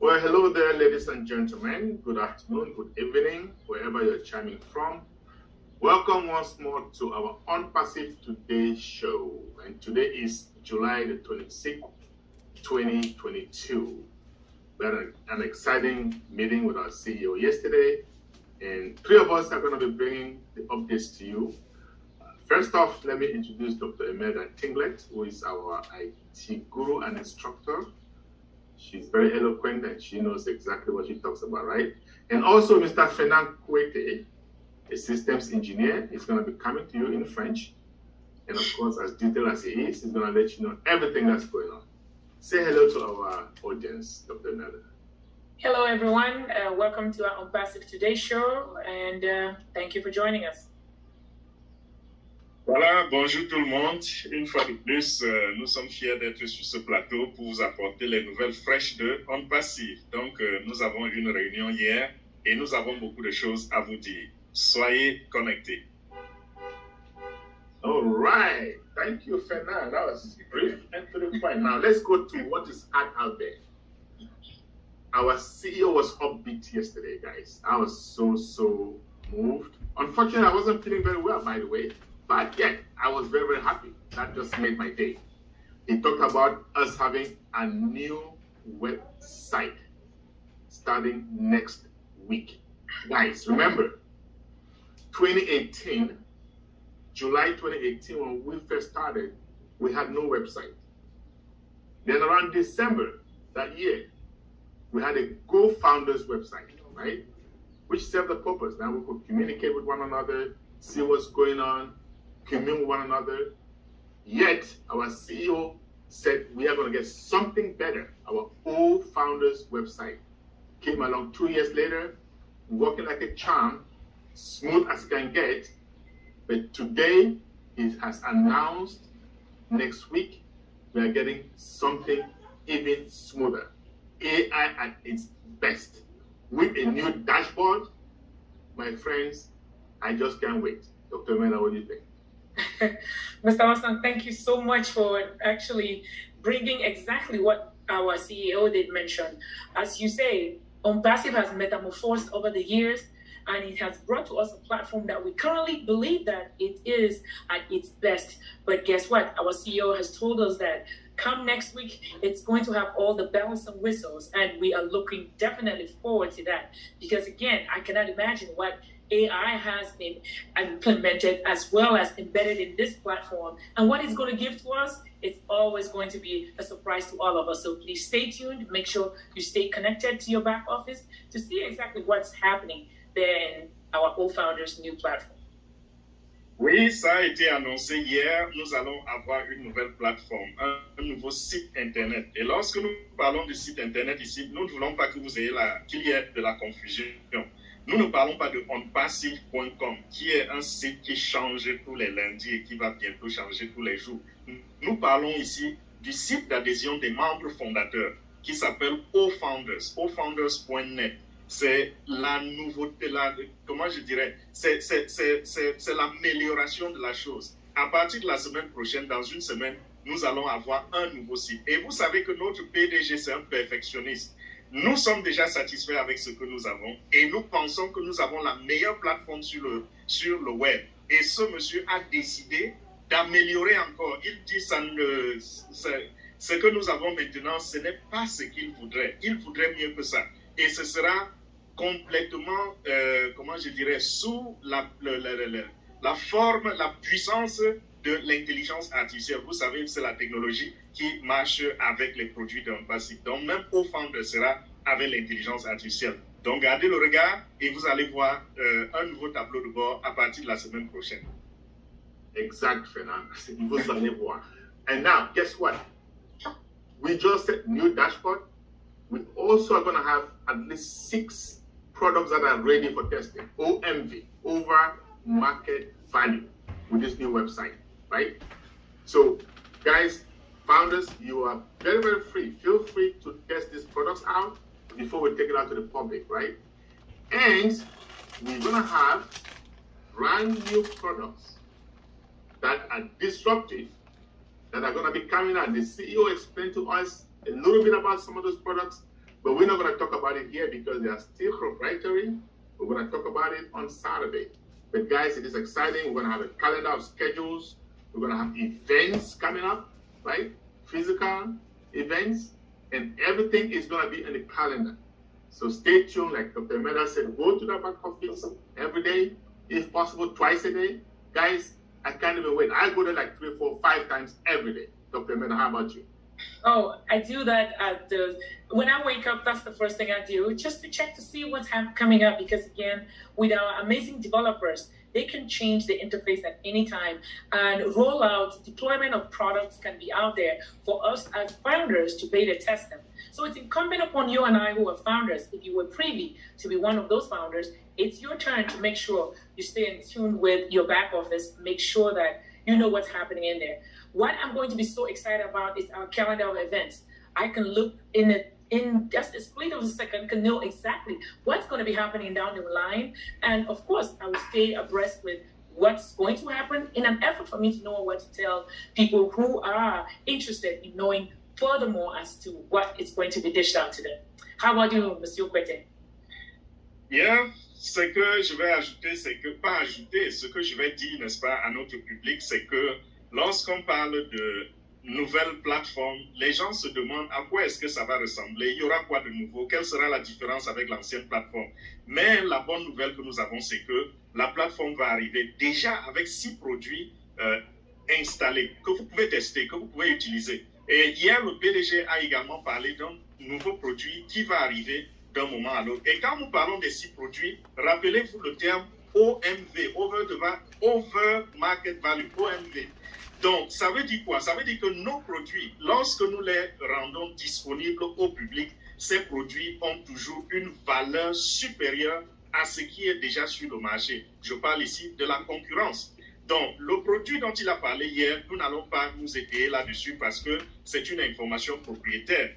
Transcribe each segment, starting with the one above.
Well, hello there, ladies and gentlemen. Good afternoon, good evening, wherever you're chiming from. Welcome once more to our Onpassive Today show. And today is July the 26th, 2022. We had an exciting meeting with our CEO yesterday, and three of us are going to be bringing the updates to you. First off, let me introduce Dr. Ntinglet, who is our IT guru and instructor. She's very eloquent and she knows exactly what she talks about, right? And also Mr. Kuete, a systems engineer, is going to be coming to you in French. And of course, as detailed as he is, he's going to let you know everything that's going on. Say hello to our audience, Dr. Nada. Hello, everyone. Welcome to our Onpassive Today show, and thank you for joining us. Voilà, bonjour tout le monde. Une fois de plus, nous sommes fiers d'être sur ce plateau pour vous apporter les nouvelles fraîches de Onpassive. Donc, nous avons eu une réunion hier et nous avons beaucoup de choses à vous dire. Soyez connectés. All right. Thank you, Fernand. That was brief and to the point. Now, let's go to what is out there. Our CEO was upbeat yesterday, guys. I was so moved. Unfortunately, I wasn't feeling very well, by the way. But yet, I was very, very happy. That just made my day. He talked about us having a new website starting next week. Guys, remember, 2018, July 2018, when we first started, we had no website. Then around December that year, we had a Go Founders website, right? Which served the purpose. Now we could communicate with one another, see what's going on, commune with one another. Yet, our CEO said we are going to get something better. Our old founders website came along 2 years later, working like a charm, smooth as it can get. But today, he has announced next week, we are getting something even smoother. AI at its best. With a new dashboard, my friends, I just can't wait. Dr. Mena, what do you think? Mr. Osong, thank you so much for actually bringing exactly what our CEO did mention. As you say, Onpassive has metamorphosed over the years, and it has brought to us a platform that we currently believe that it is at its best. But guess what? Our CEO has told us that come next week, it's going to have all the bells and whistles, and we are looking definitely forward to that. Because again, I cannot imagine what AI has been implemented as well as embedded in this platform. And what it's going to give to us, it's always going to be a surprise to all of us. So please stay tuned. Make sure you stay connected to your back office to see exactly what's happening there in our co-founders' new platform. Oui, ça a été annoncé hier. Nous allons avoir une nouvelle plateforme, un nouveau site Internet. Et lorsque nous parlons du site Internet ici, nous ne voulons pas que vous ayez qu'il y ait de la confusion. Nous ne parlons pas de onpassive.com, qui est un site qui change tous les lundis et qui va bientôt changer tous les jours. Nous parlons ici du site d'adhésion des membres fondateurs, qui s'appelle ofounders.net. C'est la nouveauté, comment je dirais, c'est l'amélioration de la chose. À partir de la semaine prochaine, dans une semaine, nous allons avoir un nouveau site. Et vous savez que notre PDG, c'est un perfectionniste. Nous sommes déjà satisfaits avec ce que nous avons et nous pensons que nous avons la meilleure plateforme sur le web. Et ce monsieur a décidé d'améliorer encore. Il dit ce que nous avons maintenant, ce n'est pas ce qu'il voudrait. Il voudrait mieux que ça. Et ce sera complètement, comment je dirais, sous la forme, la puissance de l'intelligence artificielle. Vous savez, c'est la technologie qui marche avec les produits d'Onpassive. Donc, même co-founder sera avec l'intelligence artificielle. Donc, gardez le regard et vous allez voir un nouveau tableau de bord à partir de la semaine prochaine. Exact, Fernand. Vous allez voir. And now, guess what? We just said new dashboard. We also are going to have at least 6 products that are ready for testing. OMV, over market value, with this new website, right? So, guys, founders, you are very, very free. Feel free to test these products out before we take it out to the public, right? And we're going to have brand new products that are disruptive, that are going to be coming out. The CEO explained to us a little bit about some of those products, But we're not going to talk about it here because they are still proprietary. We're going to talk about it on Saturday. But guys, it is exciting. We're going to have a calendar of schedules. We're going to have events coming up, right? Physical events, and everything is going to be in the calendar. So stay tuned. Like Dr. Meda said, go to the back office every day, if possible, twice a day. Guys, I can't even wait. I go there like 3, 4, 5 times every day. Dr. Meda, how about you? Oh, I do that when I wake up. That's the first thing I do, just to check to see what's coming up. Because again, with our amazing developers, they can change the interface at any time, and roll out deployment of products can be out there for us as founders to beta test them. So it's incumbent upon you and I who are founders, if you were privy to be one of those founders, it's your turn to make sure you stay in tune with your back office, make sure that you know what's happening in there. What I'm going to be so excited about is our calendar of events. I can look in just a split of a second, can know exactly what's going to be happening down the line. And of course, I will stay abreast with what's going to happen in an effort for me to know what to tell people who are interested in knowing furthermore as to what is going to be dished out to them. How about you, Monsieur Kuete? Yeah, ce que je vais ajouter, c'est que, pas ajouter, ce que je vais dire, n'est-ce pas, à notre public, c'est que lorsqu'on parle de nouvelles plateformes, les gens se demandent à quoi est-ce que ça va ressembler, il y aura quoi de nouveau, quelle sera la différence avec l'ancienne plateforme. Mais la bonne nouvelle que nous avons, c'est que la plateforme va arriver déjà avec 6 produits installés, que vous pouvez tester, que vous pouvez utiliser. Et hier, le PDG a également parlé d'un nouveau produit qui va arriver d'un moment à l'autre. Et quand nous parlons des 6 produits, rappelez-vous le terme OMV, Over Market Value, OMV. Donc, ça veut dire quoi? Ça veut dire que nos produits, lorsque nous les rendons disponibles au public, ces produits ont toujours une valeur supérieure à ce qui est déjà sur le marché. Je parle ici de la concurrence. Donc, le produit dont il a parlé hier, nous n'allons pas nous étayer là-dessus parce que c'est une information propriétaire.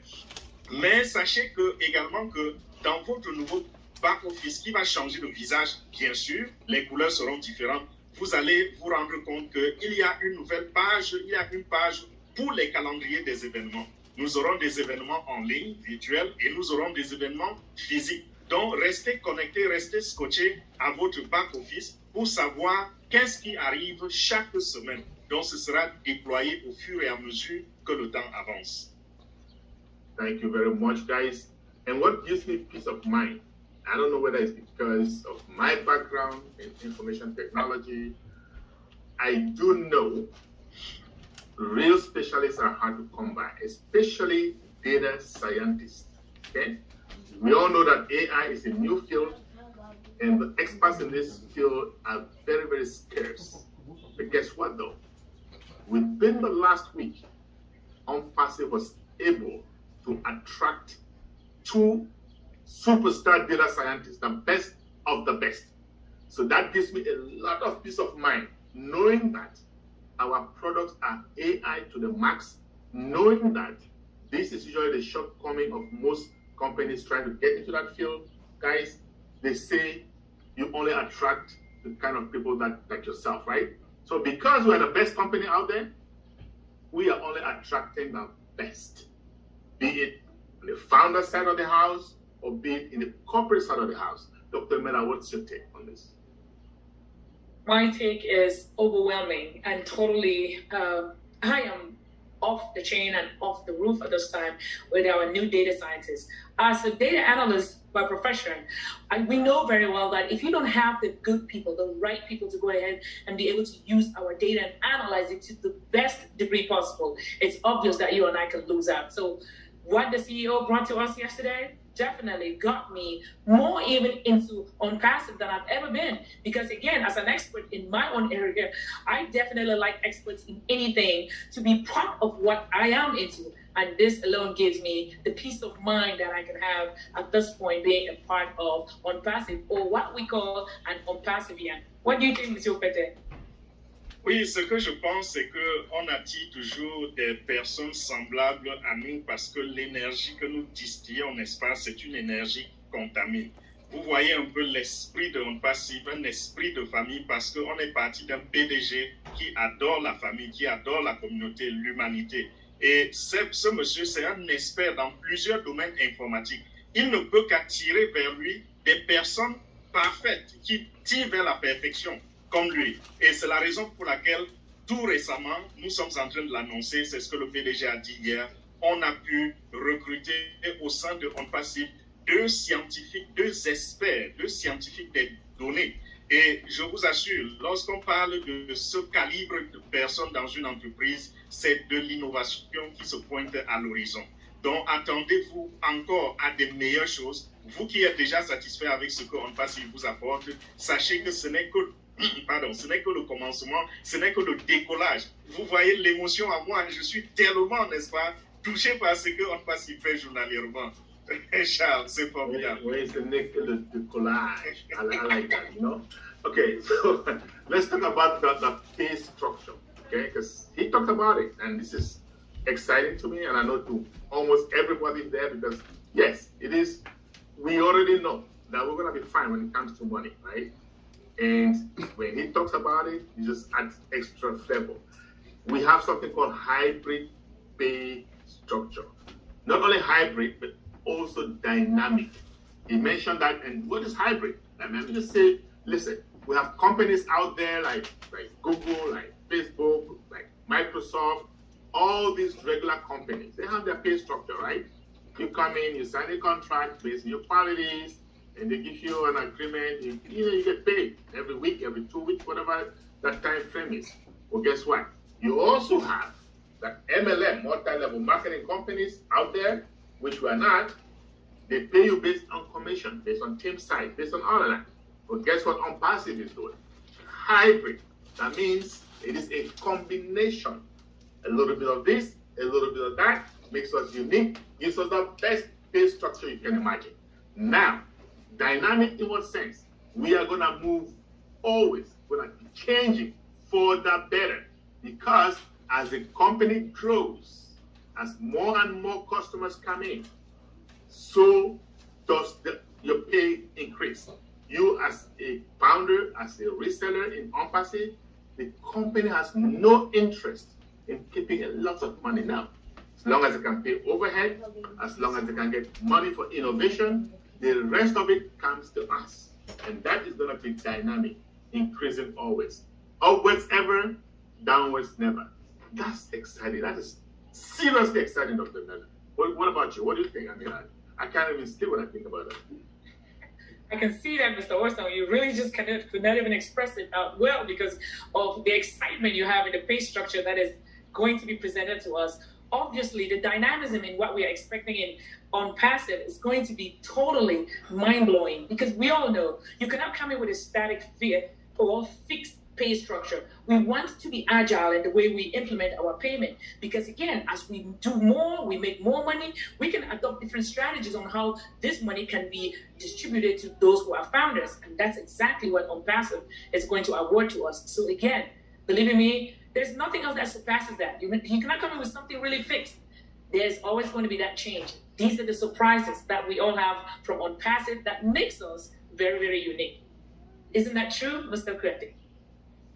Mais sachez également que dans votre nouveau back-office qui va changer de visage, bien sûr, les couleurs seront différentes. Vous allez vous rendre compte qu'il y a une nouvelle page, il y a une page pour les calendriers des événements. Nous aurons des événements en ligne, virtuels, et nous aurons des événements physiques. Donc, restez connectés, restez scotchés à votre back-office pour savoir qu'est-ce qui arrive chaque semaine. Donc, ce sera déployé au fur et à mesure que le temps avance. Thank you very much, guys. And what gives me peace of mind, I don't know whether it's because of my background in information technology. I do know real specialists are hard to come by, especially data scientists. Okay? We all know that AI is a new field, and the experts in this field are very, very scarce. But guess what, though? Within the last week, Onpassive was able to attract 2 superstar data scientists, the best of the best. So that gives me a lot of peace of mind, knowing that our products are AI to the max, knowing that this is usually the shortcoming of most companies trying to get into that field. Guys, they say you only attract the kind of people like yourself, right? So because we're the best company out there, we are only attracting the best, be it on the founder side of the house or be it in the corporate side of the house. Dr. Meda, what's your take on this? My take is overwhelming and totally, I am off the chain and off the roof at this time with our new data scientists. As a data analyst by profession, we know very well that if you don't have the good people, the right people to go ahead and be able to use our data and analyze it to the best degree possible, it's obvious that you and I can lose out. So what the CEO brought to us yesterday definitely got me more even into Onpassive than I've ever been. Because again, as an expert in my own area, I definitely like experts in anything to be part of what I am into. And this alone gives me the peace of mind that I can have at this point being a part of Onpassive, or what we call an Onpassivian. What do you think, Monsieur Kuete? Oui, ce que je pense, c'est qu'on attire toujours des personnes semblables à nous parce que l'énergie que nous distillons, n'est-ce pas, c'est une énergie qui contamine. Vous voyez un peu l'esprit de Onpassive, un esprit de famille, parce qu'on est parti d'un PDG qui adore la famille, qui adore la communauté, l'humanité. Et ce monsieur, c'est un expert dans plusieurs domaines informatiques. il ne peut qu'attirer vers lui des personnes parfaites qui tirent vers la perfection comme lui. Et c'est la raison pour laquelle tout récemment, nous sommes en train de l'annoncer, c'est ce que le PDG a dit hier, on a pu recruter au sein de Onpassive 2 scientifiques, 2 experts, 2 scientifiques des données. Et je vous assure, lorsqu'on parle de ce calibre de personnes dans une entreprise, c'est de l'innovation qui se pointe à l'horizon. Donc, attendez-vous encore à des meilleures choses. Vous qui êtes déjà satisfait avec ce que Onpassive vous apporte, sachez que ce n'est que le commencement, ce n'est que le décollage. Vous voyez l'émotion à moi, je suis tellement, n'est-ce pas, touché par ce que Onpassive fait journalièrement. Charles, c'est formidable. Oui, ce n'est que le décollage. I like that, you know? Okay, so let's talk about the pay structure, okay? Because he talked about it, and this is exciting to me, and I know to almost everybody there, because yes, it is. We already know that we're gonna be fine when it comes to money, right? And when he talks about it, he just adds extra flavor. We have something called hybrid pay structure. Not only hybrid, but also dynamic. He mentioned that, and what is hybrid? Let me just say, listen, we have companies out there like Google, like Facebook, like Microsoft, all these regular companies, they have their pay structure, right? You come in, you sign a contract based on your qualities, and they give you an agreement, you get paid every week, every 2 weeks, whatever that time frame is. Well, guess what? You also have that MLM, multi-level marketing companies out there, which we are not. They pay you based on commission, based on team size, based on all of that. But guess what Onpassive is doing? Hybrid. That means it is a combination. A little bit of this, a little bit of that, makes us unique, gives us the best pay structure you can imagine. Now, dynamic in what sense? We are going to move always, we're going to be changing for the better. Because as the company grows, as more and more customers come in, so does your pay increase. You as a founder, as a reseller in Onpassive, the company has no interest in keeping a lot of money now. As long as they can pay overhead, as long as they can get money for innovation, the rest of it comes to us. And that is going to be dynamic, increasing always. Upwards ever, downwards never. That's exciting. That is seriously exciting, Dr. Miller. What about you? What do you think? I mean, I can't even sleep when I think about it. I can see that, Mr. Osong. You really just could not even express it well because of the excitement you have in the pay structure that is going to be presented to us. Obviously, the dynamism in what we are expecting in Onpassive is going to be totally mind-blowing because we all know you cannot come in with a static or fixed pay structure. We want to be agile in the way we implement our payment because, again, as we do more, we make more money, we can adopt different strategies on how this money can be distributed to those who are founders. And that's exactly what Onpassive is going to award to us. So, again, believe me, there's nothing else that surpasses that. You cannot come in with something really fixed. There's always going to be that change. These are the surprises that we all have from Onpassive that makes us very, very unique. Isn't that true, Mr. Kuete?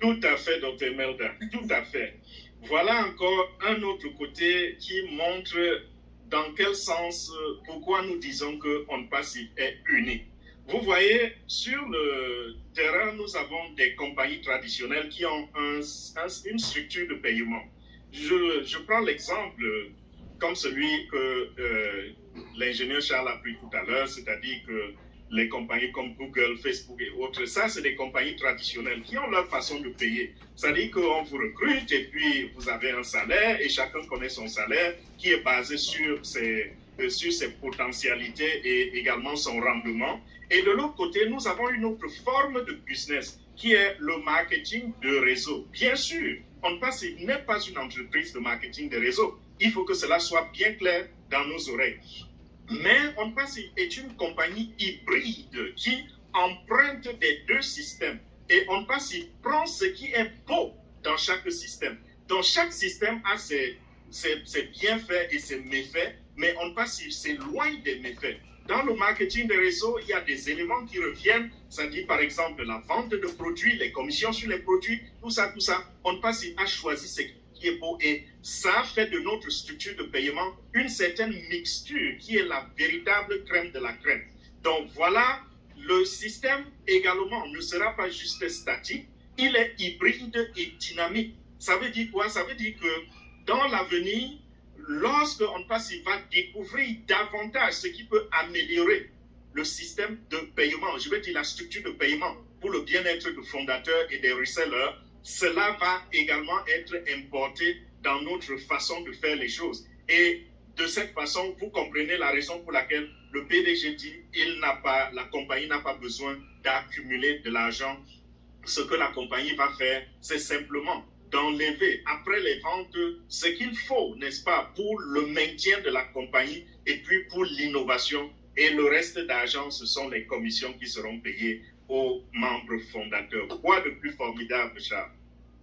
Tout à fait, Dr. Melda, tout à fait. Voilà encore un autre côté qui montre dans quel sens, pourquoi nous disons que Onpassive est unique. Vous voyez, sur le terrain, nous avons des compagnies traditionnelles qui ont une structure de paiement. Je prends l'exemple comme celui que l'ingénieur Charles a pris tout à l'heure, c'est-à-dire que les compagnies comme Google, Facebook et autres, ça c'est des compagnies traditionnelles qui ont leur façon de payer. C'est-à-dire qu'on vous recrute et puis vous avez un salaire et chacun connaît son salaire qui est basé sur ses potentialités et également son rendement. Et de l'autre côté, nous avons une autre forme de business qui est le marketing de réseau. Bien sûr, Onpassive n'est pas une entreprise de marketing de réseau. Il faut que cela soit bien clair dans nos oreilles. Mais Onpassive est une compagnie hybride qui emprunte des deux systèmes. Et Onpassive prend ce qui est beau dans chaque système. Donc chaque système a ses bienfaits et ses méfaits, mais Onpassive s'éloigne des méfaits. Dans le marketing de réseau, il y a des éléments qui reviennent, c'est-à-dire par exemple la vente de produits, les commissions sur les produits, tout ça. Onpassive a choisi ce qui est beau et ça fait de notre structure de paiement une certaine mixture qui est la véritable crème de la crème. Donc voilà, le système également ne sera pas juste statique, il est hybride et dynamique. Ça veut dire quoi? Ça veut dire que dans l'avenir, lorsque Onpassive va découvrir davantage ce qui peut améliorer le système de paiement, je veux dire la structure de paiement pour le bien-être du fondateur et des resellers, cela va également être importé dans notre façon de faire les choses. Et de cette façon, vous comprenez la raison pour laquelle le PDG dit la compagnie n'a pas besoin d'accumuler de l'argent. Ce que la compagnie va faire, c'est simplement d'enlever après les ventes ce qu'il faut, n'est-ce pas, pour le maintien de la compagnie et puis pour l'innovation. Et le reste d'argent, ce sont les commissions qui seront payées aux membres fondateurs. Quoi de plus formidable, Charles?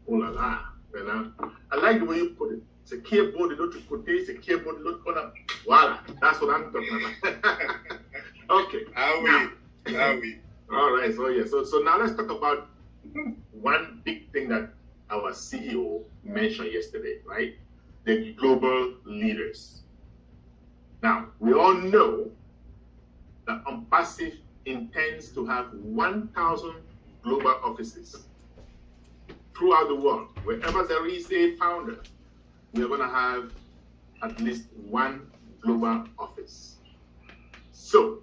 Oh là là, maintenant, I like the way you put it. C'est qui est beau de l'autre côté, c'est qui est beau de l'autre côté. Voilà, that's what I'm talking about. Okay. Ah oui, now, ah oui. All right, so yeah, so now let's talk about one big thing that our CEO mentioned yesterday, right? The global leaders. Now, we all know that Onpassive intends to have 1,000 global offices throughout the world. Wherever there is a founder, we are going to have at least one global office. So,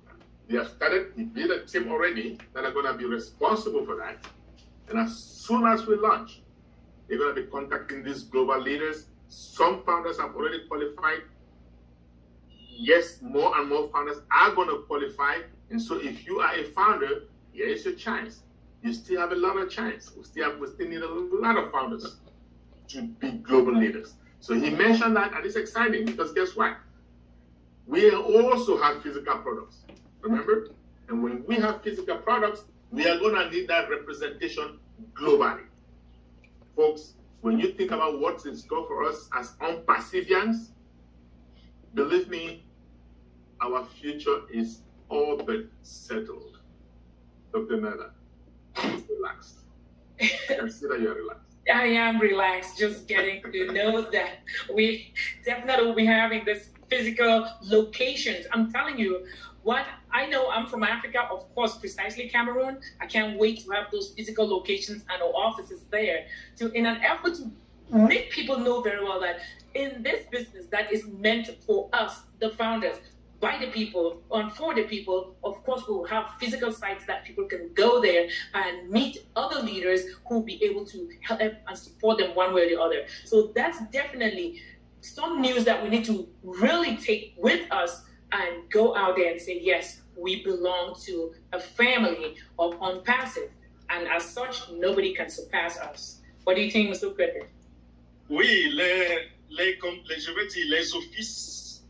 they have started, we built a team already that are going to be responsible for that. And as soon as we launch, they're going to be contacting these global leaders. Some founders have already qualified. Yes, more and more founders are going to qualify. And so if you are a founder, here is your chance. You still have a lot of chance. We still need a lot of founders to be global leaders. So he mentioned that, and it's exciting because guess what? We also have physical products, remember? And when we have physical products, we are going to need that representation globally. Folks, when you think about what's in store for us as Onpassivians, believe me, our future is all but settled. Dr. Nada, relaxed. I can see that you're relaxed. I am relaxed, just getting to know that we definitely will be having this physical locations. I'm telling you, what I know, I'm from Africa, of course, precisely Cameroon. I can't wait to have those physical locations and our offices there in an effort to make people know very well that in this business that is meant for us, the founders, by the people, and for the people, of course, we will have physical sites that people can go there and meet other leaders who will be able to help and support them one way or the other. So that's definitely some news that we need to really take with us and go out there and say, yes, we belong to a family of Onpassive. And as such, nobody can surpass us. What do you think, Mr. Kuete? Oui, je veux dire, les offices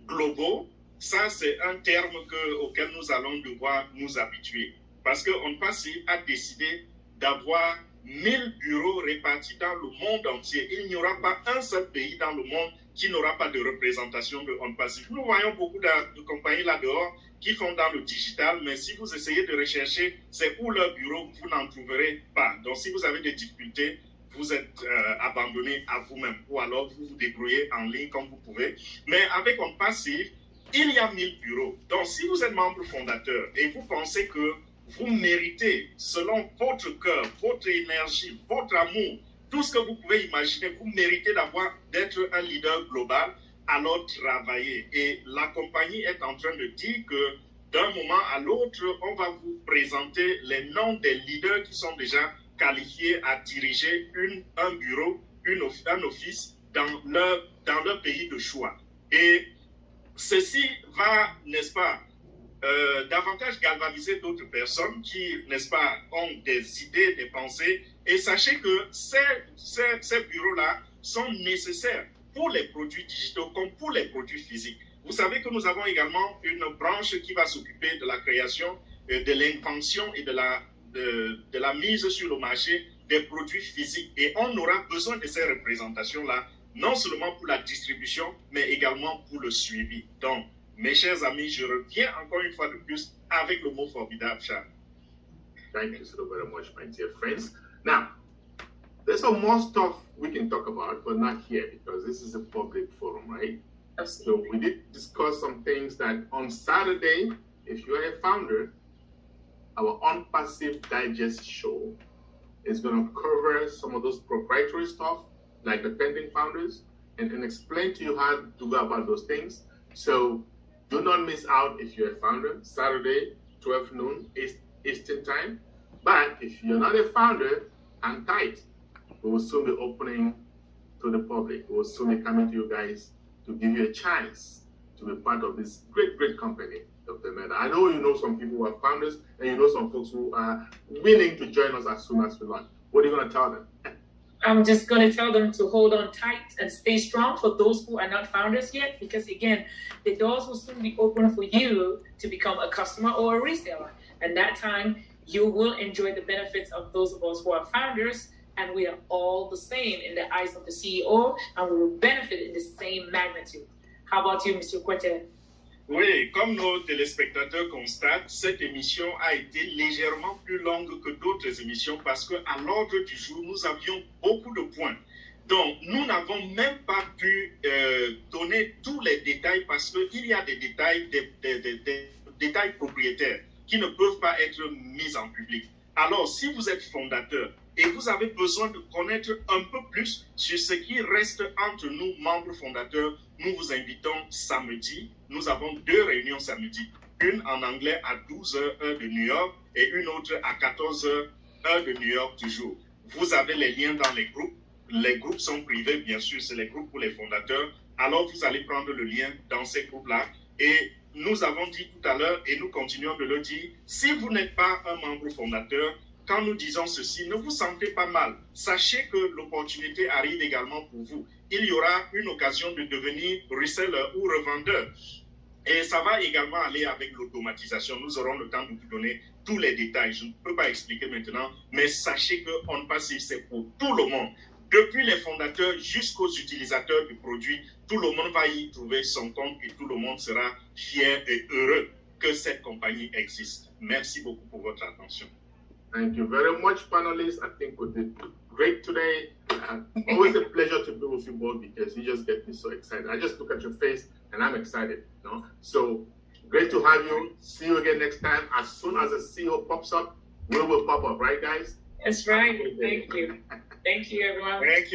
globaux, ça c'est un terme auquel nous allons devoir nous habituer. Parce que Onpassive a décidé d'avoir 1000 bureaux répartis dans le monde entier. Il n'y aura pas un seul pays dans le monde qui n'aura pas de représentation de Onpassive. Nous voyons beaucoup de compagnies là dehors qui font dans le digital, mais si vous essayez de rechercher, c'est où leur bureau, vous n'en trouverez pas. Donc si vous avez des difficultés, vous êtes abandonné à vous-même ou alors vous vous débrouillez en ligne comme vous pouvez. Mais avec Onpassive, il y a 1000 bureaux. Donc si vous êtes membre fondateur et vous pensez que vous méritez, selon votre cœur, votre énergie, votre amour, tout ce que vous pouvez imaginer, vous méritez d'être un leader global, alors travaillez. Et la compagnie est en train de dire que d'un moment à l'autre, on va vous présenter les noms des leaders qui sont déjà qualifiés à diriger un bureau, un office dans leur pays de choix. Et ceci va, n'est-ce pas, davantage galvaniser d'autres personnes qui, n'est-ce pas, ont des idées, des pensées. Et sachez que ces bureaux-là sont nécessaires pour les produits digitaux comme pour les produits physiques. Vous savez que nous avons également une branche qui va s'occuper de la création, de l'invention et de la mise sur le marché des produits physiques. Et on aura besoin de ces représentations-là, non seulement pour la distribution, mais également pour le suivi. Donc, mes chers amis, je reviens encore une fois de plus avec le mot formidable, Charles. Thank you so very much, my dear friends. Now, There's some more stuff we can talk about, but not here because this is a public forum, right? Absolutely. So we did discuss some things that on Saturday, if you're a founder, our Onpassive Digest show is going to cover some of those proprietary stuff, like the pending founders, and explain to you how to go about those things. So do not miss out if you're a founder, Saturday, 12 noon Eastern time. But if you're not a founder, hang tight. We will soon be opening to the public. We will soon be coming to you guys to give you a chance to be part of this great, great company, Dr. Meda. I know you know some people who are founders, and you know some folks who are willing to join us as soon as we launch. What are you going to tell them? I'm just going to tell them to hold on tight and stay strong for those who are not founders yet, because again, the doors will soon be open for you to become a customer or a reseller. And that time, you will enjoy the benefits of those of us who are founders, and we are all the same in the eyes of the CEO, and we will benefit in the same magnitude. How about you, Mr. Kuete? Oui, comme nos téléspectateurs constatent, cette émission a été légèrement plus longue que d'autres émissions parce qu'à l'ordre du jour, nous avions beaucoup de points. Donc, nous n'avons même pas pu donner tous les détails parce qu'il y a des détails, des détails propriétaires qui ne peuvent pas être mis en public. Alors, si vous êtes fondateur et vous avez besoin de connaître un peu plus sur ce qui reste entre nous, membres fondateurs, nous vous invitons samedi. Nous avons 2 réunions samedi. Une en anglais à 12h, heure de New York, et une autre à 14h, heure de New York toujours. Vous avez les liens dans les groupes. Les groupes sont privés, bien sûr, c'est les groupes pour les fondateurs. Alors, vous allez prendre le lien dans ces groupes-là. Et nous avons dit tout à l'heure, et nous continuons de le dire, si vous n'êtes pas un membre fondateur, quand nous disons ceci, ne vous sentez pas mal. Sachez que l'opportunité arrive également pour vous. Il y aura une occasion de devenir reseller ou revendeur. Et ça va également aller avec l'automatisation. Nous aurons le temps de vous donner tous les détails. Je ne peux pas expliquer maintenant, mais sachez que Onpassive, c'est pour tout le monde. Depuis les fondateurs jusqu'aux utilisateurs du produit, tout le monde va y trouver son compte et tout le monde sera fier et heureux que cette compagnie existe. Merci beaucoup pour votre attention. Thank you very much, panelists. I think we did great today. Always a pleasure to be with you both because you just get me so excited. I just look at your face and I'm excited. You know? So great to have you. See you again next time. As soon as a CEO pops up, we will pop up, right, guys? That's right. Thank you. Thank you, everyone. Thank you.